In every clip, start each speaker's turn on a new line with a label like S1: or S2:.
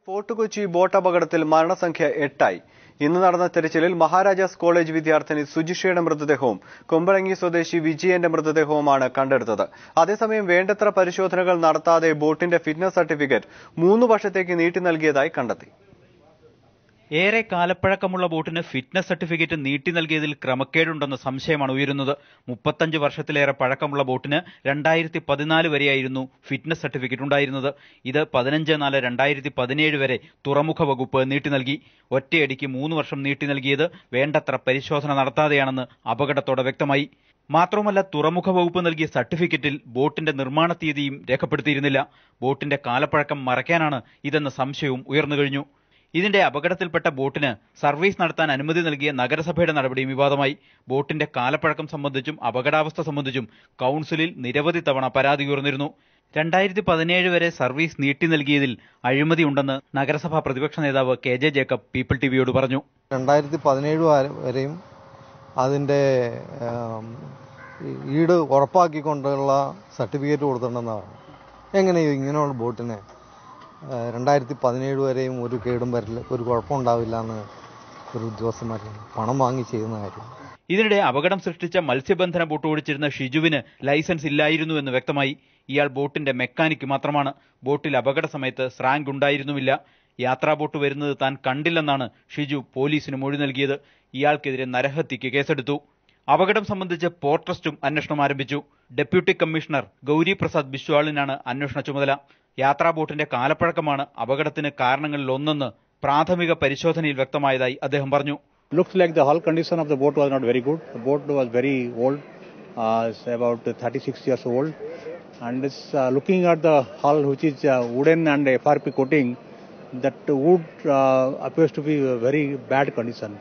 S1: Fort Kochi boat അപകടത്തിൽ മരണസംഖ്യ 8 ഇന്ന് നടന്ന തെരച്ചിലിൽ മഹാരാജാസ് കോളേജ് വിദ്യാർത്ഥിനി സുജിഷയുടെ മൃതദേഹവും കുമ്പളങ്ങി സ്വദേശി വിജയന്റെ മൃതദേഹവുമാണ് കണ്ടെടുത്തത്. അതേസമയം വേണ്ടത്ര പരിശോധനകൾ നടത്താതെ ബോട്ടിന്റെ ഫിറ്റ്നസ് സർട്ടിഫിക്കറ്റ് 3 വർഷത്തേക്ക് നീട്ടി നൽകിയതായി കണ്ടെത്തി.
S2: ഏറെ കാലപ്പഴക്കമുള്ള ബോട്ടിന് ഫിറ്റ്നസ് സർട്ടിഫിക്കറ്റ് നീട്ടി നൽകിയതിൽ ക്രമക്കേടുണ്ടെന്ന സംശയമാണ് ഉയരുന്നത്. 35 വർഷത്തിലേറെ പഴക്കമുള്ള ബോട്ടിന് 2014 വരെയായിരുന്നു ഫിറ്റ്നസ് സർട്ടിഫിക്കറ്റ് ഉണ്ടായിരുന്നത്. ഇത് 15/4/2017 വരെ തുറമുഖ വകുപ്പ് നീട്ടി നൽകി. ഒറ്റയടിക്ക് 3 വർഷം നീട്ടി നൽകിയത് വേണ്ടത്ര പരിശോധന നടത്താതെയാണെന്ന് അപകടത്തോടെ വ്യക്തമായി. മാത്രമല്ല, തുറമുഖ വകുപ്പ് നൽകിയ സർട്ടിഫിക്കറ്റിൽ ബോട്ടിന്റെ നിർമ്മാണ തീയതിയും രേഖപ്പെടുത്തിയിരുന്നില്ല. ബോട്ടിന്റെ കാലപ്പഴക്കം മറയ്ക്കാനാണ് ഇതെന്ന സംശയവും ഉയർന്നുകഴിഞ്ഞു. ഇതിന്റെ അപകടത്തിൽപ്പെട്ട ബോട്ടിന് സർവീസ് നടത്താൻ അനുമതി നൽകിയ നഗരസഭയുടെ നടപടിയും വിവാദമായി. ബോട്ടിന്റെ കാലപ്പഴക്കം സംബന്ധിച്ചും അപകടാവസ്ഥ സംബന്ധിച്ചും കൌൺസിലിൽ നിരവധി തവണ പരാതി ഉയർന്നിരുന്നു. 2017 വരെ സർവീസ് നീട്ടി നൽകിയതിൽ അഴിമതിയുണ്ടെന്ന് നഗരസഭാ പ്രതിപക്ഷ നേതാവ് KJ ജേക്കബ് പീപ്പിൾ ടിവിയോട് പറഞ്ഞു.
S3: 2017 വരെയും അതിന്റെ ഈട് ഉറപ്പാക്കിക്കൊണ്ടുള്ള സർട്ടിഫിക്കറ്റ് കൊടുത്തിട്ടുണ്ടെന്നാണ്. എങ്ങനെയോ ഇങ്ങനെയുള്ള ബോട്ടിനെ 2017 വരെയും ഒരു കേടും വരില്ല, ഒരു കുഴപ്പമുണ്ടാവില്ല എന്ന് ഒരു ഉദ്യോഗസ്ഥന്മാർ പണം വാങ്ങി ചെയ്യുന്ന കാര്യം.
S2: ഇതിനിടെ അപകടം സൃഷ്ടിച്ച മത്സ്യബന്ധന ബോട്ട് ഓടിച്ചിരുന്ന ഷിജുവിന് ലൈസൻസ് ഇല്ലായിരുന്നു എന്ന് വ്യക്തമായി. ഇയാൾ ബോട്ടിന്റെ മെക്കാനിക് മാത്രമാണ്. ബോട്ടിൽ അപകട സമയത്ത് സ്രാങ്ക് ഉണ്ടായിരുന്നുമില്ല. യാത്രാ ബോട്ട് വരുന്നത് താൻ കണ്ടില്ലെന്നാണ് ഷിജു പോലീസിന് മൊഴി നൽകിയത്. ഇയാൾക്കെതിരെ നരഹത്യക്ക് കേസെടുത്തു. അപകടം സംബന്ധിച്ച് പോർട്ട് ട്രസ്റ്റും അന്വേഷണം ആരംഭിച്ചു. ഡെപ്യൂട്ടി കമ്മീഷണർ ഗൗരി പ്രസാദ് ബിശ്വാളിനാണ് അന്വേഷണ ചുമതല. യാത്രാ ബോട്ടിന്റെ കാലപ്പഴക്കമാണ് അപകടത്തിന് കാരണങ്ങളിലൊന്നെന്ന് പ്രാഥമിക പരിശോധനയിൽ വ്യക്തമായതായി അദ്ദേഹം പറഞ്ഞു.
S4: Looks like the hull condition of the boat was not very good. The boat was very old, it's about 36 years old, and it's looking at the hull, which is wooden and FRP coating, that wood appears to be a very bad condition.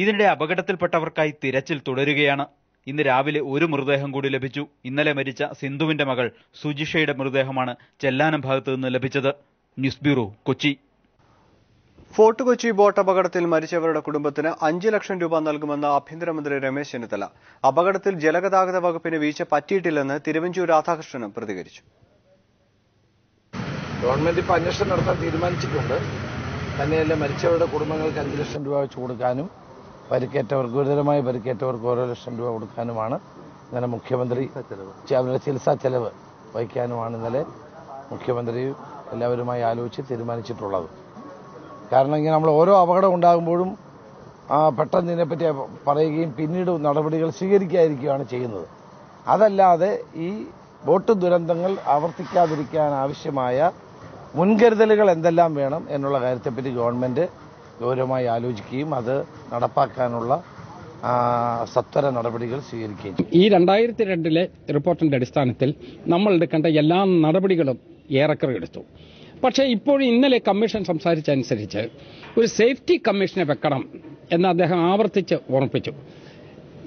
S2: ഇതിനിടെ അപകടത്തിൽപ്പെട്ടവർക്കായി തിരച്ചിൽ തുടരുകയാണ്. ഇന്ന് രാവിലെ ഒരു മൃതദേഹം കൂടി ലഭിച്ചു. ഇന്നലെ മരിച്ച സിന്ധുവിന്റെ മകൾ സുജിഷയുടെ മൃതദേഹമാണ് ചെല്ലാനം ഭാഗത്ത് നിന്ന് ലഭിച്ചത്. News bureau, Kochi.
S1: Fort Kochi boat അപകടത്തിൽ മരിച്ചവരുടെ കുടുംബത്തിന് 5 ലക്ഷം രൂപ നൽകുമെന്ന് ആഭ്യന്തരമന്ത്രി രമേശ് ചെന്നിത്തല. അപകടത്തിൽ ജലഗതാഗത വകുപ്പിന് വീഴ്ച പറ്റിയിട്ടില്ലെന്ന് തിരുവഞ്ചൂർ രാധാകൃഷ്ണനും പ്രതികരിച്ചു.
S5: ഗവൺമെന്റ് ഇപ്പോൾ അന്വേഷണം നടത്താൻ തീരുമാനിച്ചിട്ടുണ്ട്. തന്നെയല്ല, മരിച്ചവരുടെ കുടുംബങ്ങൾക്ക് 5 ലക്ഷം രൂപ വെച്ച് കൊടുക്കാനും പരിക്കേറ്റവർക്ക്, ഗുരുതരമായി പരിക്കേറ്റവർക്ക് 1 ലക്ഷം രൂപ കൊടുക്കാനുമാണ് ഇന്നലെ മുഖ്യമന്ത്രി അവരുടെ ചികിത്സാ ചെലവ് വഹിക്കാനുമാണ് ഇന്നലെ മുഖ്യമന്ത്രി എല്ലാവരുമായി ആലോചിച്ച് തീരുമാനിച്ചിട്ടുള്ളത്. കാരണം ഇങ്ങനെ നമ്മൾ ഓരോ അപകടം ഉണ്ടാകുമ്പോഴും പെട്ടെന്ന് ഇതിനെപ്പറ്റി പറയുകയും പിന്നീട് നടപടികൾ സ്വീകരിക്കാതിരിക്കുകയാണ് ചെയ്യുന്നത്. അതല്ലാതെ ഈ ബോട്ട് ദുരന്തങ്ങൾ ആവർത്തിക്കാതിരിക്കാൻ ആവശ്യമായ മുൻകരുതലുകൾ എന്തെല്ലാം വേണം എന്നുള്ള കാര്യത്തെപ്പറ്റി ഗവൺമെന്റ് ഗൗരവമായി ആലോചിക്കുകയും അത് നടപ്പാക്കാനുള്ള സത്വര നടപടികൾ സ്വീകരിക്കുകയും ചെയ്യും.
S6: ഈ 2002 റിപ്പോർട്ടിന്റെ അടിസ്ഥാനത്തിൽ നമ്മൾ എടുക്കേണ്ട എല്ലാ നടപടികളും ഏറെക്കുറെ എടുത്തു. പക്ഷേ ഇപ്പോഴും ഇന്നലെ കമ്മീഷൻ സംസാരിച്ചനുസരിച്ച് ഒരു സേഫ്റ്റി കമ്മീഷനെ വെക്കണം എന്ന് അദ്ദേഹം ആവർത്തിച്ച് ഓർമ്മിപ്പിച്ചു.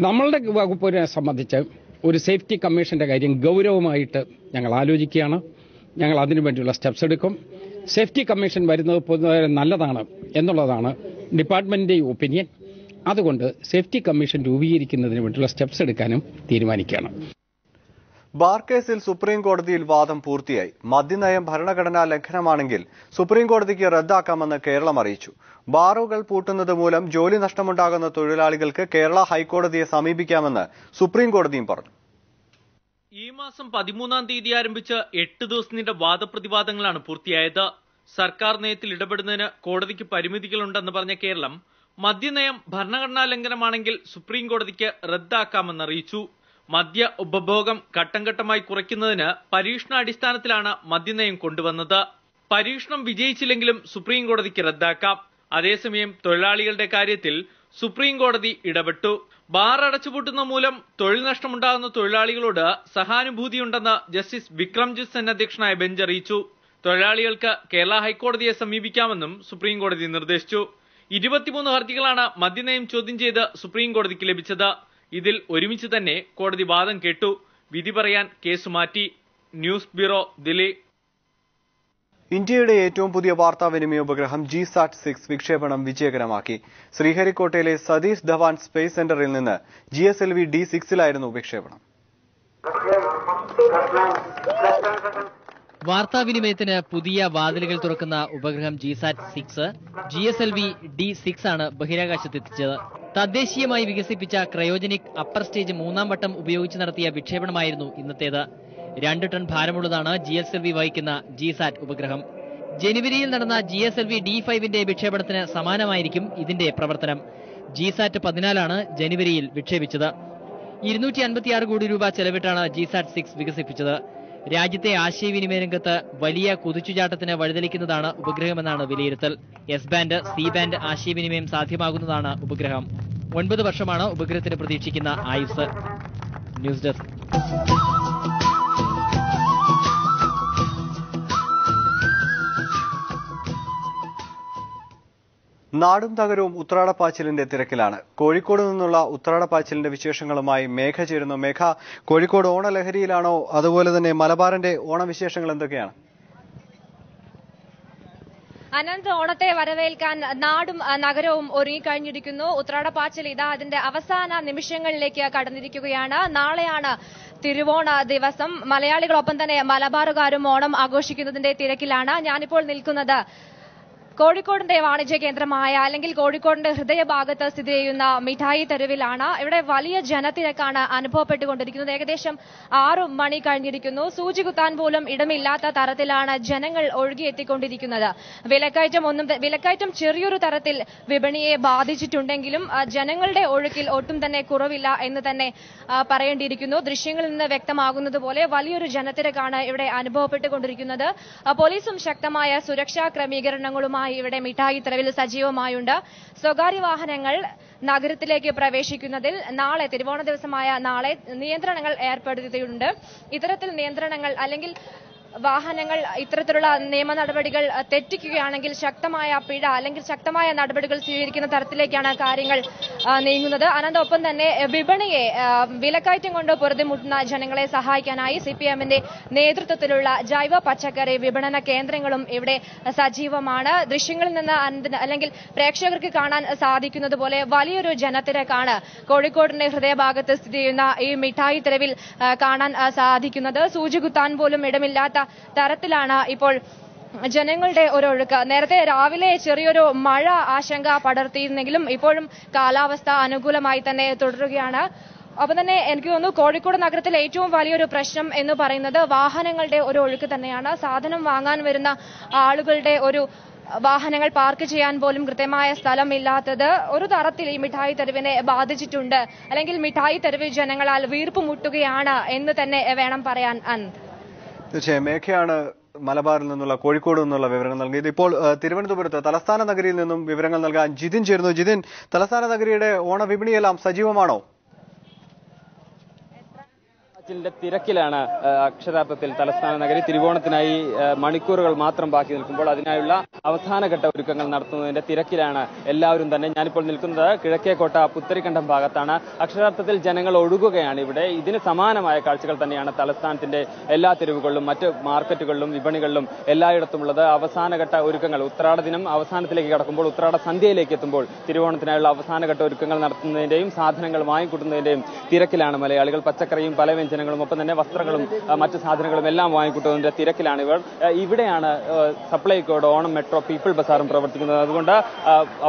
S6: നമ്മളുടെ വകുപ്പിനെ സംബന്ധിച്ച് ഒരു സേഫ്റ്റി കമ്മീഷന്റെ കാര്യം ഗൗരവമായിട്ട് ഞങ്ങൾ ആലോചിക്കുകയാണ്. ഞങ്ങൾ അതിനുവേണ്ടിയുള്ള സ്റ്റെപ്സ് എടുക്കും. സേഫ്റ്റി കമ്മീഷൻ വരുന്നത് പൊതുവെ നല്ലതാണ് എന്നുള്ളതാണ് ഡിപ്പാർട്ട്മെന്റിന്റെ ഒപ്പീനിയൻ. അതുകൊണ്ട് സേഫ്റ്റി കമ്മീഷൻ രൂപീകരിക്കുന്നതിന് വേണ്ടിയുള്ള സ്റ്റെപ്സ് എടുക്കാനും തീരുമാനിക്കുകയാണ്.
S1: ബാർ കേസിൽ സുപ്രീം കോടതിയിൽ വാദം പൂർത്തിയായി. മദ്യനയം ഭരണഘടനാ ലംഘനമാണെങ്കിൽ സുപ്രീം കോടതിക്ക് റദ്ദാക്കാമെന്ന് കേരളം അറിയിച്ചു. ബാറുകൾ പൂട്ടുന്നത് മൂലം ജോലി നഷ്ടമുണ്ടാകുന്ന തൊഴിലാളികൾക്ക് കേരള ഹൈക്കോടതിയെ സമീപിക്കാമെന്ന് സുപ്രീം കോടതിയും പറഞ്ഞു.
S7: ഈ മാസം 13-ാം തീയതി ആരംഭിച്ച് 8 ദിവസം നീണ്ട വാദപ്രതിവാദങ്ങളാണ് പൂർത്തിയായത്. സർക്കാർ നയത്തിൽ ഇടപെടുന്നതിന് കോടതിക്ക് പരിമിതികളുണ്ടെന്ന് പറഞ്ഞ കേരളം മദ്യനയം ഭരണഘടനാ ലംഘനമാണെങ്കിൽ സുപ്രീം കോടതിക്ക് റദ്ദാക്കാമെന്നറിയിച്ചു. മദ്യ ഉപഭോഗം ഘട്ടം ഘട്ടമായി കുറയ്ക്കുന്നതിന് പരീക്ഷണാടിസ്ഥാനത്തിലാണ് മദ്യനയം കൊണ്ടുവന്നത്. പരീക്ഷണം വിജയിച്ചില്ലെങ്കിലും സുപ്രീം കോടതിക്ക് റദ്ദാക്കാം. അതേസമയം തൊഴിലാളികളുടെ കാര്യത്തിൽ സുപ്രീം കോടതി ഇടപെട്ടു. ബാർ അടച്ചുപൂട്ടുന്ന മൂലം തൊഴിൽ നഷ്ടമുണ്ടാകുന്ന തൊഴിലാളികളോട് സഹാനുഭൂതിയുണ്ടെന്ന് ജസ്റ്റിസ് വിക്രംജിത്ത് സെൻ അധ്യക്ഷനായ ബെഞ്ച് അറിയിച്ചു. തൊഴിലാളികൾക്ക് കേരള ഹൈക്കോടതിയെ സമീപിക്കാമെന്നും സുപ്രീം കോടതി നിർദ്ദേശിച്ചു. 23 ഹർജികളാണ് മദ്യനയം ചോദ്യം ചെയ്ത് സുപ്രീം കോടതിക്ക് ലഭിച്ചത്. ഇതിൽ ഒരുമിച്ച് തന്നെ കോടതി വാദം കേട്ടു. വിധി പറയാൻ കേസ് മാറ്റി. News bureau, Delhi.
S1: ഇന്ത്യയുടെ ഏറ്റവും പുതിയ വാർത്താവിനിമയ ഉപഗ്രഹം GSAT-6 വിക്ഷേപണം വിജയകരമാക്കി. ശ്രീഹരിക്കോട്ടയിലെ സതീഷ് ധവാൻ സ്പേസ് സെന്ററിൽ നിന്ന് GSLV D6-ലായിരുന്നു വിക്ഷേപണം.
S8: വാർത്താവിനിമയത്തിന് പുതിയ വാതിലുകൾ തുറക്കുന്ന ഉപഗ്രഹം GSAT-6 GSLV D6 ആണ് ബഹിരാകാശത്തെത്തിച്ചത്. തദ്ദേശീയമായി വികസിപ്പിച്ച ക്രയോജനിക് അപ്പർ സ്റ്റേജ് 3ാം വട്ടം ഉപയോഗിച്ച് നടത്തിയ വിക്ഷേപണമായിരുന്നു ഇന്നത്തേത്. 2 ടൺ ഭാരമുള്ളതാണ് GSLV വഹിക്കുന്ന GSAT ഉപഗ്രഹം. ജനുവരിയിൽ നടന്ന GSLV D5ന്റെ വിക്ഷേപണത്തിന് സമാനമായിരിക്കും ഇതിന്റെ പ്രവർത്തനം. GSAT-14 ജനുവരിയിൽ വിക്ഷേപിച്ചത്. 256 കോടി രൂപ ചെലവിട്ടാണ് GSAT-6 വികസിപ്പിച്ചത്. രാജ്യത്തെ ആശയവിനിമയ രംഗത്ത് വലിയ കുതിച്ചുചാട്ടത്തിന് വഴിതെളിക്കുന്നതാണ് ഉപഗ്രഹമെന്നാണ് വിലയിരുത്തൽ. S-ബാൻഡ്, C-ബാൻഡ് ആശയവിനിമയം സാധ്യമാകുന്നതാണ് ഉപഗ്രഹം. 9 വർഷമാണ് ഉപഗ്രഹത്തിന് പ്രതീക്ഷിക്കുന്ന ആയുസ്. News desk.
S1: നാടും നഗരവും ഉത്രാടപ്പാച്ചിലിന്റെ തിരക്കിലാണ്. കോഴിക്കോട് നിന്നുള്ള ഉത്രാടപ്പാച്ചിലിന്റെ വിശേഷങ്ങളുമായി മേഘ ചേരുന്നു. മേഘ, കോഴിക്കോട് ഓണലഹരിയിലാണോ? അതുപോലെ തന്നെ മലബാറിന്റെ ഓണവിശേഷങ്ങൾ എന്തൊക്കെയാണ്?
S9: അനന്ത്, ഓണത്തെ വരവേൽക്കാൻ നാടും നഗരവും ഒരുങ്ങിക്കഴിഞ്ഞിരിക്കുന്നു. ഉത്രാടപ്പാച്ചിൽ ഇതാ അതിന്റെ അവസാന നിമിഷങ്ങളിലേക്ക് കടന്നിരിക്കുകയാണ്. നാളെയാണ് തിരുവോണ ദിവസം. മലയാളികളൊപ്പം തന്നെ മലബാറുകാരും ഓണം ആഘോഷിക്കുന്നതിന്റെ തിരക്കിലാണ്. ഞാനിപ്പോൾ നിൽക്കുന്നത് കോഴിക്കോടിന്റെ വാണിജ്യ കേന്ദ്രമായ അല്ലെങ്കിൽ കോഴിക്കോടിന്റെ ഹൃദയഭാഗത്ത് സ്ഥിതി ചെയ്യുന്ന മിഠായി തെരുവിലാണ്. ഇവിടെ വലിയ ജനത്തിരക്കാണ് അനുഭവപ്പെട്ടുകൊണ്ടിരിക്കുന്നത്. ഏകദേശം 6 മണി കഴിഞ്ഞിരിക്കുന്നു. സൂചി കുത്താൻ പോലും ഇടമില്ലാത്ത തരത്തിലാണ് ജനങ്ങൾ ഒഴുകിയെത്തിക്കൊണ്ടിരിക്കുന്നത്. വിലക്കയറ്റം ചെറിയൊരു തരത്തിൽ വിപണിയെ ബാധിച്ചിട്ടുണ്ടെങ്കിലും ജനങ്ങളുടെ ഒഴുക്കിൽ ഒട്ടും തന്നെ കുറവില്ല എന്ന് തന്നെ പറയേണ്ടിയിരിക്കുന്നു. ദൃശ്യങ്ങളിൽ നിന്ന് വ്യക്തമാകുന്നത് പോലെ വലിയൊരു ജനത്തിരക്കാണ് ഇവിടെ അനുഭവപ്പെട്ടുകൊണ്ടിരിക്കുന്നത്. പോലീസും ശക്തമായ സുരക്ഷാ ക്രമീകരണങ്ങളുമായി ഇവിടെ മിഠായി തെരുവിൽ സജീവമായുണ്ട്. സ്വകാര്യ വാഹനങ്ങൾ നഗരത്തിലേക്ക് പ്രവേശിക്കുന്നതിൽ നാളെ, തിരുവോണ ദിവസമായ നാളെ, നിയന്ത്രണങ്ങൾ ഏർപ്പെടുത്തിയിട്ടുണ്ട്. ഇത്തരത്തിൽ നിയന്ത്രണങ്ങൾ അല്ലെങ്കിൽ വാഹനങ്ങൾ ഇത്തരത്തിലുള്ള നിയമ നടപടികൾ തെറ്റിക്കുകയാണെങ്കിൽ ശക്തമായ പിഴ അല്ലെങ്കിൽ ശക്തമായ നടപടികൾ സ്വീകരിക്കുന്ന തരത്തിലേക്കാണ് കാര്യങ്ങൾ നീങ്ങുന്നത്. അനന്തൊപ്പം തന്നെ വിപണിയെ വിലക്കയറ്റം കൊണ്ട് പൊറുതിമുട്ടുന്ന ജനങ്ങളെ സഹായിക്കാനായി CPM-ന്റെ നേതൃത്വത്തിലുള്ള ജൈവ പച്ചക്കറി വിപണന കേന്ദ്രങ്ങളും ഇവിടെ സജീവമാണ്. ദൃശ്യങ്ങളിൽ നിന്ന് അല്ലെങ്കിൽ പ്രേക്ഷകർക്ക് കാണാൻ സാധിക്കുന്നത് പോലെ വലിയൊരു ജനത്തിരക്കാണ് കോഴിക്കോടിന്റെ ഹൃദയഭാഗത്ത് സ്ഥിതി ചെയ്യുന്ന ഈ മിഠായി തെരുവിൽ കാണാൻ സാധിക്കുന്നത്. സൂചി കുത്താൻ പോലും ഇടമില്ലാത്ത തരത്തിലാണ് ഇപ്പോൾ ജനങ്ങളുടെ ഒരു ഒഴുക്ക്. നേരത്തെ രാവിലെ ചെറിയൊരു മഴ ആശങ്ക പടർത്തിയിരുന്നെങ്കിലും ഇപ്പോഴും കാലാവസ്ഥ അനുകൂലമായി തന്നെ തുടരുകയാണ്. അപ്പം തന്നെ എനിക്ക് തോന്നുന്നു കോഴിക്കോട് നഗരത്തിലെ ഏറ്റവും വലിയൊരു പ്രശ്നം എന്ന് പറയുന്നത് വാഹനങ്ങളുടെ ഒരു ഒഴുക്ക് തന്നെയാണ്. സാധനം വാങ്ങാൻ വരുന്ന ആളുകളുടെ ഒരു വാഹനങ്ങൾ പാർക്ക് ചെയ്യാൻ പോലും കൃത്യമായ സ്ഥലമില്ലാത്തത് ഒരു തരത്തിൽ ഈ മിഠായി തെരുവിനെ ബാധിച്ചിട്ടുണ്ട്. അല്ലെങ്കിൽ മിഠായി തെരുവ് ജനങ്ങളാൽ വീർപ്പുമുട്ടുകയാണ് എന്ന് തന്നെ വേണം പറയാൻ.
S1: തീർച്ചയായും മേഘയാണ് മലബാറിൽ നിന്നുള്ള, കോഴിക്കോട് നിന്നുള്ള വിവരങ്ങൾ നൽകിയത്. ഇപ്പോൾ തിരുവനന്തപുരത്ത് തലസ്ഥാന നഗരിയിൽ നിന്നും വിവരങ്ങൾ നൽകാൻ ജിതിൻ ചേരുന്നു. ജിതിൻ, തലസ്ഥാന നഗരിയുടെ ഓണവിപണിയെല്ലാം സജീവമാണോ?
S10: തിരക്കിലാണ് അക്ഷരാർത്ഥത്തിൽ തലസ്ഥാന നഗരി. തിരുവോണത്തിനായി മണിക്കൂറുകൾ മാത്രം ബാക്കി നിൽക്കുമ്പോൾ അതിനായുള്ള അവസാനഘട്ട ഒരുക്കങ്ങൾ നടത്തുന്നതിന്റെ തിരക്കിലാണ് എല്ലാവരും തന്നെ. ഞാനിപ്പോൾ നിൽക്കുന്നത് കിഴക്കേക്കോട്ട പുത്തരിക്കണ്ടം ഭാഗത്താണ്. അക്ഷരാർത്ഥത്തിൽ ജനങ്ങൾ ഒഴുകുകയാണ് ഇവിടെ. ഇതിന് സമാനമായ കാഴ്ചകൾ തന്നെയാണ് തലസ്ഥാനത്തിന്റെ എല്ലാ തെരുവുകളിലും മറ്റ് മാർക്കറ്റുകളിലും വിപണികളിലും എല്ലായിടത്തുമുള്ളത്. അവസാനഘട്ട ഒരുക്കങ്ങൾ ഉത്രാട ദിനം അവസാനത്തിലേക്ക് കടക്കുമ്പോൾ, ഉത്രാട സന്ധ്യയിലേക്ക് എത്തുമ്പോൾ തിരുവോണത്തിനായുള്ള അവസാനഘട്ട ഒരുക്കങ്ങൾ നടത്തുന്നതിന്റെയും സാധനങ്ങൾ വാങ്ങിക്കൂട്ടുന്നതിന്റെയും തിരക്കിലാണ് മലയാളികൾ. പച്ചക്കറിയും പല വ്യഞ്ജനങ്ങളും ഒപ്പം തന്നെ വസ്ത്രങ്ങളും മറ്റു സാധനങ്ങളും എല്ലാം വാങ്ങിക്കൂട്ടുന്നതിന്റെ തിരക്കിലാണ് ഇവർ. ഇവിടെയാണ് സപ്ലൈകോയുടെ ഓണം മെട്രോ പീപ്പിൾ ബസാറും പ്രവർത്തിക്കുന്നത്. അതുകൊണ്ട്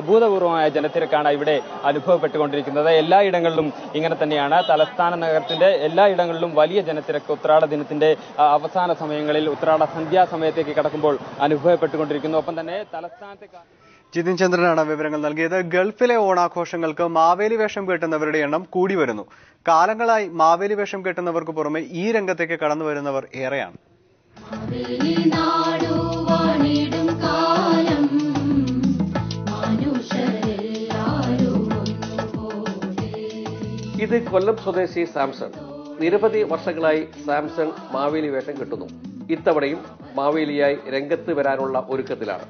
S10: അഭൂതപൂർവമായ ജനത്തിരക്കാണ് ഇവിടെ അനുഭവപ്പെട്ടുകൊണ്ടിരിക്കുന്നത്. എല്ലായിടങ്ങളിലും ഇങ്ങനെ തന്നെയാണ്. തലസ്ഥാന നഗരത്തിന്റെ എല്ലായിടങ്ങളിലും വലിയ ജനത്തിരക്ക് ഉത്രാട ദിനത്തിന്റെ അവസാന സമയങ്ങളിൽ, ഉത്രാട സന്ധ്യാസമയത്തേക്ക് കടക്കുമ്പോൾ അനുഭവപ്പെട്ടുകൊണ്ടിരിക്കുന്നു. ഒപ്പം തന്നെ തലസ്ഥാനത്തെ
S1: ജിതിൻ ചന്ദ്രനാണ് വിവരങ്ങൾ നൽകിയത്. ഗൾഫിലെ ഓണാഘോഷങ്ങൾക്ക് മാവേലി വേഷം കെട്ടുന്നവരുടെ എണ്ണം കൂടി വരുന്നു. കാലങ്ങളായി മാവേലി വേഷം കെട്ടുന്നവർക്ക് പുറമെ ഈ രംഗത്തേക്ക് കടന്നു വരുന്നവർ ഏറെയാണ്.
S11: ഇത് കൊല്ലം സ്വദേശി സാംസൺ. നിരവധി വർഷങ്ങളായി സാംസൺ മാവേലി വേഷം കെട്ടുന്നു. ഇത്തവണയും മാവേലിയായി രംഗത്ത് വരാനുള്ള ഒരുക്കത്തിലാണ്.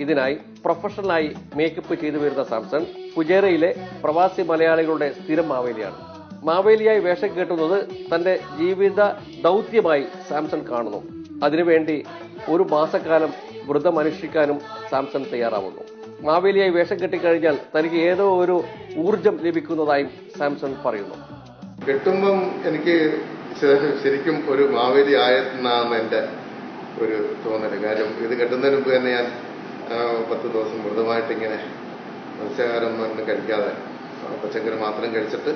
S11: ഇതിനായി പ്രൊഫഷണലായി മേക്കപ്പ് ചെയ്തു വരുന്ന സാംസൺ ഫുജേറയിലെ പ്രവാസി മലയാളികളുടെ സ്ഥിരം മാവേലിയാണ്. മാവേലിയായി വേഷം കെട്ടുന്നത് തന്റെ ജീവിത ദൗത്യമായി സാംസൺ കാണുന്നു. അതിനുവേണ്ടി 1 മാസക്കാലം വ്രതം അനുഷ്ഠിക്കാനും സാംസൺ തയ്യാറാവുന്നു. മാവേലിയായി വേഷം കെട്ടിക്കഴിഞ്ഞാൽ തനിക്ക് ഏതോ ഒരു ഊർജം ലഭിക്കുന്നതായും സാംസൺ പറയുന്നു.
S12: കെട്ടുമ്പം എനിക്ക് ശരിക്കും ഒരു മാവേലി ആയെന്നാണ് എന്റെ ഒരു തോന്നൽ. കാര്യം ഇത് കെട്ടുന്നതിന് മുമ്പ് തന്നെ ഞാൻ 10 ദിവസം മൃദമായിട്ടിങ്ങനെ മത്സ്യാഹാരം ഒന്നും കഴിക്കാതെ പച്ചക്കറി മാത്രം കഴിച്ചിട്ട്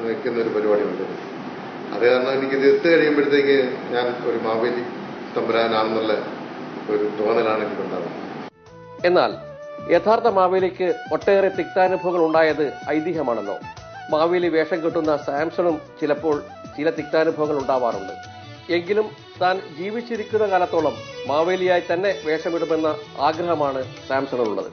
S12: നിൽക്കുന്ന ഒരു പരിപാടിയുണ്ട്. അത് കാരണം എനിക്കിത് എത്തു കഴിയുമ്പോഴത്തേക്ക് ഞാൻ ഒരു മാവേലി തമ്പുരാനാണെന്നുള്ള ഒരു തോന്നലാണ് എനിക്കുണ്ടാകുന്നത്.
S11: എന്നാൽ യഥാർത്ഥ മാവേലിക്ക് ഒട്ടേറെ തിക്താനുഭവങ്ങൾ ഉണ്ടായത് ഐതിഹ്യമാണല്ലോ. മാവേലി വേഷം കെട്ടുന്ന സാംസണും ചിലപ്പോൾ ചില തിക്താനുഭവങ്ങൾ ഉണ്ടാവാറുണ്ട്. എങ്കിലും താൻ ജീവിച്ചിരിക്കുന്ന കാലത്തോളം മാവേലിയായി തന്നെ വേഷമിടുമെന്ന ആഗ്രഹമാണ് സാംസണിനുള്ളത്.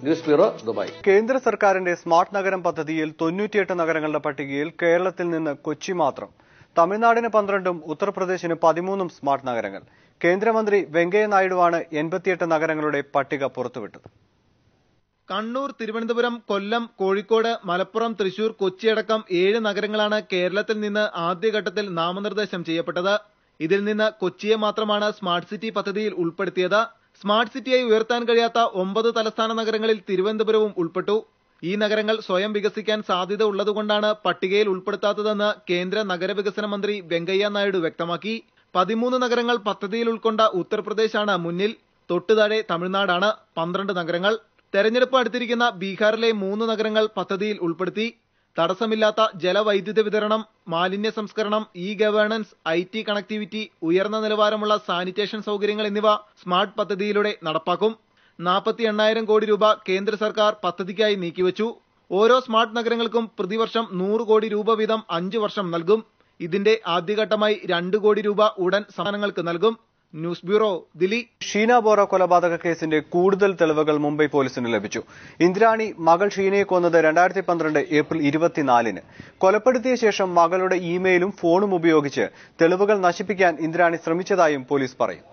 S11: News bureau, Dubai.
S1: കേന്ദ്ര സർക്കാരിന്റെ സ്മാർട്ട് നഗരം പദ്ധതിയിൽ 98 നഗരങ്ങളുടെ പട്ടികയിൽ കേരളത്തിൽ നിന്ന് കൊച്ചി മാത്രം. തമിഴ്നാടിന് 12ഉം ഉത്തർപ്രദേശിന് 13ഉം സ്മാർട്ട് നഗരങ്ങൾ. കേന്ദ്രമന്ത്രി വെങ്കയ്യ നായിഡുവാണ് 88 നഗരങ്ങളുടെ പട്ടിക പുറത്തുവിട്ടത്.
S13: കണ്ണൂർ, തിരുവനന്തപുരം, കൊല്ലം, കോഴിക്കോട്, മലപ്പുറം, തൃശൂർ, കൊച്ചിയടക്കം 7 നഗരങ്ങളാണ് കേരളത്തിൽ നിന്ന് ആദ്യഘട്ടത്തിൽ നാമനിർദ്ദേശം ചെയ്യപ്പെട്ടത്. ഇതിൽ നിന്ന് കൊച്ചിയെ മാത്രമാണ് സ്മാർട്ട് സിറ്റി പദ്ധതിയിൽ ഉൾപ്പെടുത്തിയത്. സ്മാർട്ട് സിറ്റിയായി ഉയർത്താൻ കഴിയാത്ത 9 തലസ്ഥാന നഗരങ്ങളിൽ തിരുവനന്തപുരവും ഉൾപ്പെട്ടു. ഈ നഗരങ്ങൾ സ്വയം വികസിക്കാൻ സാധ്യത ഉള്ളതുകൊണ്ടാണ് പട്ടികയിൽ ഉൾപ്പെടുത്താത്തതെന്ന് കേന്ദ്ര നഗരവികസന മന്ത്രി വെങ്കയ്യ നായിഡു വ്യക്തമാക്കി. 13 നഗരങ്ങൾ പദ്ധതിയിൽ ഉൾക്കൊണ്ട ഉത്തർപ്രദേശാണ് മുന്നിൽ. തൊട്ടുതാഴെ തമിഴ്നാടാണ്. 12 നഗരങ്ങൾ. തെരഞ്ഞെടുപ്പ് അടുത്തിരിക്കുന്ന ബീഹാറിലെ 3 നഗരങ്ങൾ പദ്ധതിയിൽ ഉൾപ്പെടുത്തി. തടസ്സമില്ലാത്ത ജലവൈദ്യുത വിതരണം, മാലിന്യ സംസ്കരണം, ഗവേണൻസ്, IT കണക്ടിവിറ്റി, ഉയർന്ന നിലവാരമുള്ള സാനിറ്റേഷൻ സൗകര്യങ്ങൾ എന്നിവ സ്മാർട്ട് പദ്ധതിയിലൂടെ നടപ്പാക്കും. 48,000 കോടി രൂപ കേന്ദ്ര സർക്കാർ പദ്ധതിക്കായി നീക്കിവച്ചു. ഓരോ സ്മാർട്ട് നഗരങ്ങൾക്കും പ്രതിവർഷം 100 കോടി രൂപ വീതം 5 വർഷം നൽകും. ഇതിന്റെ ആദ്യഘട്ടമായി 2 കോടി രൂപ ഉടൻ സംസ്ഥാനങ്ങൾക്ക് നൽകും. News bureau, Delhi.
S1: ഷീന ബോറ കൊലപാതക കേസിന്റെ കൂടുതൽ തെളിവുകൾ മുംബൈ പോലീസിന് ലഭിച്ചു. ഇന്ദ്രാണി മകൾ ഷീനയെ കൊന്നത് 2012 ഏപ്രിൽ 24-ന്. കൊലപ്പെടുത്തിയ ശേഷം മകളുടെ ഇമെയിലും ഫോണും ഉപയോഗിച്ച് തെളിവുകൾ നശിപ്പിക്കാൻ ഇന്ദ്രാണി ശ്രമിച്ചതായും പോലീസ് പറയും.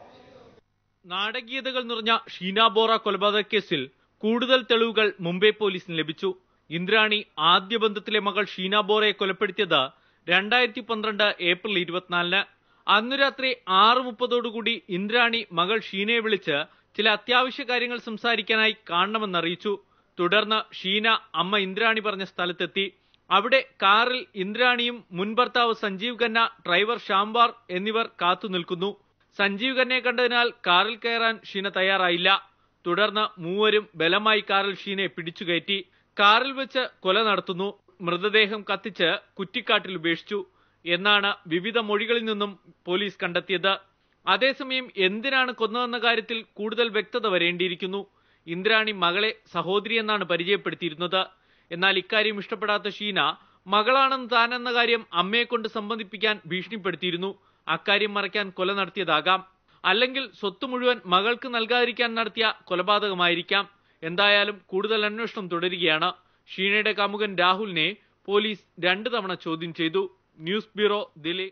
S7: നാടകീയതകൾ നിറഞ്ഞ ഷീന ബോറ കൊലപാതക കേസിൽ കൂടുതൽ തെളിവുകൾ മുംബൈ പോലീസിന് ലഭിച്ചു. ഇന്ദ്രാണി ആദ്യ ബന്ധത്തിലെ മകൾ ഷീന ബോറയെ കൊലപ്പെടുത്തിയത് 2012 ഏപ്രിൽ 24-ന്. അന്നു രാത്രി 6:30 ഇന്ദ്രാണി മകൾ ഷീനയെ വിളിച്ച് ചില അത്യാവശ്യ കാര്യങ്ങൾ സംസാരിക്കാനായി കാണണമെന്നറിയിച്ചു. തുടർന്ന് ഷീന അമ്മ ഇന്ദ്രാണി പറഞ്ഞ സ്ഥലത്തെത്തി. അവിടെ കാറിൽ ഇന്ദ്രാണിയും മുൻ ഭർത്താവ് സഞ്ജീവ് ഖന്ന, ഡ്രൈവർ ഷാംബാർ എന്നിവർ കാത്തു നിൽക്കുന്നു. സഞ്ജീവ് ഖന്നയെ കണ്ടതിനാൽ കാറിൽ കയറാൻ ഷീന തയ്യാറായില്ല. തുടർന്ന് മൂവരും ബലമായി കാറിൽ ഷീനയെ പിടിച്ചുകയറ്റി. കാറിൽ വെച്ച് കൊല നടത്തുന്നു. മൃതദേഹം കത്തിച്ച് കുറ്റിക്കാട്ടിൽ ഉപേക്ഷിച്ചു എന്നാണ് വിവിധ മൊഴികളിൽ നിന്നും പോലീസ് കണ്ടെത്തിയത്. അതേസമയം എന്തിനാണ് കൊന്നതെന്ന കാര്യത്തിൽ കൂടുതൽ വ്യക്തത വരേണ്ടിയിരിക്കുന്നു. ഇന്ദ്രാണി മകളെ സഹോദരി എന്നാണ് പരിചയപ്പെടുത്തിയിരുന്നത്. എന്നാൽ ഇക്കാര്യം ഇഷ്ടപ്പെടാത്ത ഷീന മകളാണെന്ന് താനെന്ന കാര്യം അമ്മയെക്കൊണ്ട് സംബന്ധിപ്പിക്കാൻ ഭീഷണിപ്പെടുത്തിയിരുന്നു. അക്കാര്യം മറയ്ക്കാൻ കൊല നടത്തിയതാകാം. അല്ലെങ്കിൽ സ്വത്ത് മുഴുവൻ മകൾക്ക് നൽകാതിരിക്കാൻ നടത്തിയ കൊലപാതകമായിരിക്കാം. എന്തായാലും കൂടുതൽ അന്വേഷണം തുടരുകയാണ്. ഷീനയുടെ കാമുകൻ രാഹുലിനെ പോലീസ് 2 തവണ ചോദ്യം ചെയ്തു. News bureau, Delhi.